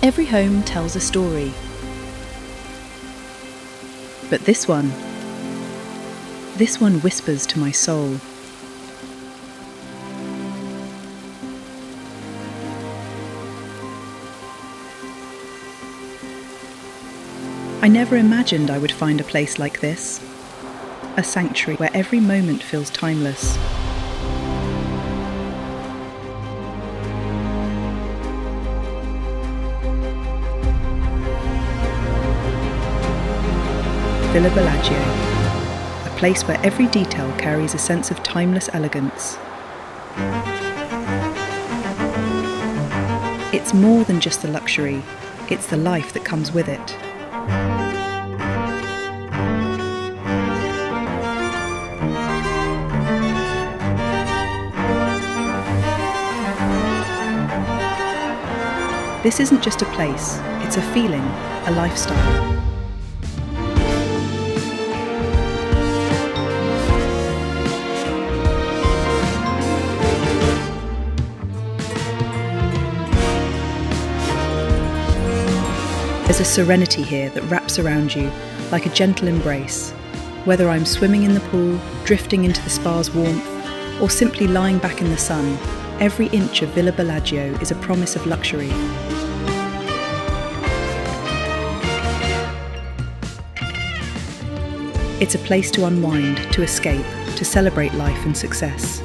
Every home tells a story. But this one whispers to my soul. I never imagined I would find a place like this, a sanctuary where every moment feels timeless. Villa Bellagio, a place where every detail carries a sense of timeless elegance. It's more than just the luxury, it's the life that comes with it. This isn't just a place, it's a feeling, a lifestyle. There's a serenity here that wraps around you like a gentle embrace. Whether I'm swimming in the pool, drifting into the spa's warmth, or simply lying back in the sun, every inch of Villa Bellagio is a promise of luxury. It's a place to unwind, to escape, to celebrate life and success.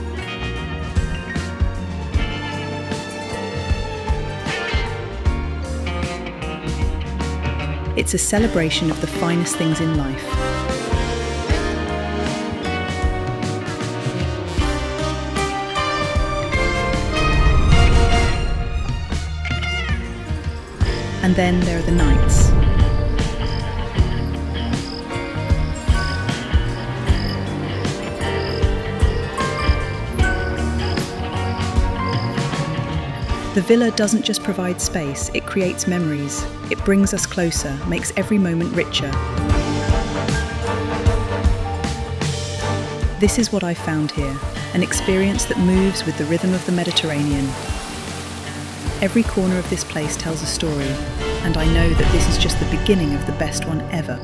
It's a celebration of the finest things in life. And then there are the nights. The villa doesn't just provide space, it creates memories. It brings us closer, makes every moment richer. This is what I found here, an experience that moves with the rhythm of the Mediterranean. Every corner of this place tells a story, and I know that this is just the beginning of the best one ever.